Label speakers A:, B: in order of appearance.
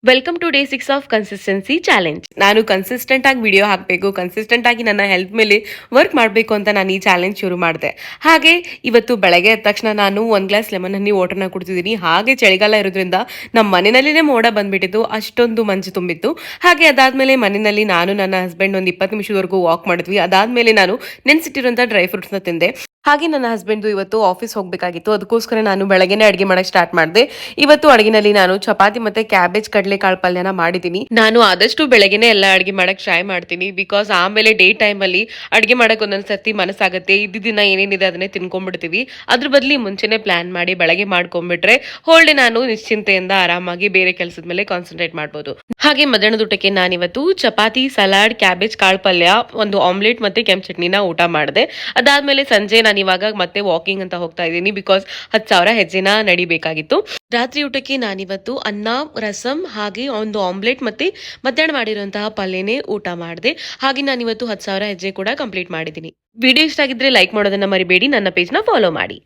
A: Welcome to day 6 of consistency challenge. ನಾನು consistent ಆಗಿ video ಹಾಕಬೇಕು, ಕನ್ಸಿಸ್ಟೆಂಟ್ ಆಗಿ ನನ್ನ ಹೆಲ್ತ್ ಮೇಲೆ ವರ್ಕ್ ಮಾಡಬೇಕು ಅಂತ ನಾನು ಈ ಚಾಲೆಂಜ್ ಶುರು ಮಾಡಿದೆ. ಹಾಗೆ ಇವತ್ತು ಬೆಳಗ್ಗೆ ಎದ್ದ ತಕ್ಷಣ ನಾನು ಒಂದು ಗ್ಲಾಸ್ ಲೆಮನ್ ಹನಿ ವಾಟರ್ನ ಕುಡ್ತಿದ್ದೀನಿ. ಹಾಗೆ ಚಳಿಗಾಲ ಇರೋದ್ರಿಂದ ನಮ್ಮ ಮನೆಯಲ್ಲಿನೇ ಮೋಡ ಬಂದ್ಬಿಟ್ಟಿತ್ತು, ಅಷ್ಟೊಂದು ಮಂಜು ತುಂಬಿತ್ತು. ಹಾಗೆ ಅದಾದ್ಮೇಲೆ ಮನೆಯಲ್ಲಿ ನಾನು ನನ್ನ ಹಸ್ಬೆಂಡ್ ಒಂದು 20 ನಿಮಿಷದವರೆಗೂ ವಾಕ್ ಮಾಡಿದ್ವಿ. ಅದಾದ್ಮೇಲೆ ನಾನು ನೆನೆಸಿಟ್ಟಿರುವಂಥ ಡ್ರೈ ಫ್ರೂಟ್ಸ್ನ ತಿಂದೆ. ಹಾಗೆ ನನ್ನ ಹಸ್ಬೆಂಡ್ ಇವತ್ತು ಆಫೀಸ್ ಹೋಗಬೇಕಾಗಿತ್ತು, ಅದಕ್ಕೋಸ್ಕರ ನಾನು ಬೆಳಗ್ಗೆನೇ ಅಡುಗೆ ಮಾಡಕ್ಕೆ ಸ್ಟಾರ್ಟ್ ಮಾಡಿದೆ. ಇವತ್ತು ಅಡುಗೆನಲ್ಲಿ ನಾನು ಚಪಾತಿ ಮತ್ತೆ ಕ್ಯಾಬೇಜ್ ಕಡಲೆಕಾಳು ಪಲ್ಯನ ಮಾಡಿದ್ದೀನಿ. ನಾನು ಆದಷ್ಟು ಬೆಳಗ್ಗೆನೆ ಎಲ್ಲ ಅಡುಗೆ ಮಾಡಕ್ಕೆ ಟ್ರೈ ಮಾಡ್ತೀನಿ, ಬಿಕಾಸ್ ಆಮೇಲೆ ಡೇ ಟೈಮಲ್ಲಿ ಅಡುಗೆ ಮಾಡಕ್ಕೆ ಒಂದೊಂದ್ಸತಿ ಮನಸ್ಸಾಗುತ್ತೆ, ಇದ್ದ ದಿನ ಏನೇನಿದೆ ಅದನ್ನೇ ತಿನ್ಕೊಂಡ್ಬಿಡ್ತೀವಿ. ಅದ್ರ ಬದಲಿ ಮುಂಚೆನೆ ಪ್ಲಾನ್ ಮಾಡಿ ಬೆಳಗ್ಗೆ ಮಾಡ್ಕೊಂಡ್ಬಿಟ್ರೆ ಹೋಲ್ ಡೇ ನಾನು ನಿಶ್ಚಿಂತೆಯಿಂದ ಆರಾಮಾಗಿ ಬೇರೆ ಕೆಲಸದ ಮೇಲೆ ಕಾನ್ಸಂಟ್ರೇಟ್ ಮಾಡ್ಬೋದು. ಹಾಗೆ ಮಧ್ಯಾಹ್ನದ ಊಟಕ್ಕೆ ನಾನಿವತ್ತು ಚಪಾತಿ, ಸಲಾಡ್, ಕ್ಯಾಬೇಜ್ ಕಾಳು ಪಲ್ಯ, ಒಂದು ಆಮ್ಲೆಟ್ ಮತ್ತೆ ಕೆಂಪು ಚಟ್ನಿನ ಊಟ ಮಾಡಿದೆ. ಅದಾದ್ಮೇಲೆ ಸಂಜೆ ನಾನು ಇವಾಗ ಮತ್ತೆ ವಾಕಿಂಗ್ ಅಂತ ಹೋಗ್ತಾ ಇದ್ದೀನಿ, ಬಿಕಾಸ್ 10,000 ಹೆಜ್ಜೆನ ನಡಿಬೇಕಾಗಿತ್ತು. ರಾತ್ರಿ ಊಟಕ್ಕೆ ನಾನಿವತ್ತು ಅನ್ನ, ರಸಂ ಹಾಗೆ ಒಂದು ಆಮ್ಲೆಟ್ ಮತ್ತೆ ಮಧ್ಯಾಹ್ನ ಮಾಡಿರುವಂತಹ ಪಲ್ಯನೇ ಊಟ ಮಾಡಿದೆ. ಹಾಗೆ ನಾನಿವತ್ತು 10,000 ಹೆಜ್ಜೆ ಕೂಡ ಕಂಪ್ಲೀಟ್ ಮಾಡಿದ್ದೀನಿ. ವಿಡಿಯೋ ಇಷ್ಟ ಆಗಿದ್ರೆ ಲೈಕ್ ಮಾಡೋದನ್ನ ಮರಿಬೇಡಿ, ನನ್ನ ಪೇಜ್ನ ಫಾಲೋ ಮಾಡಿ.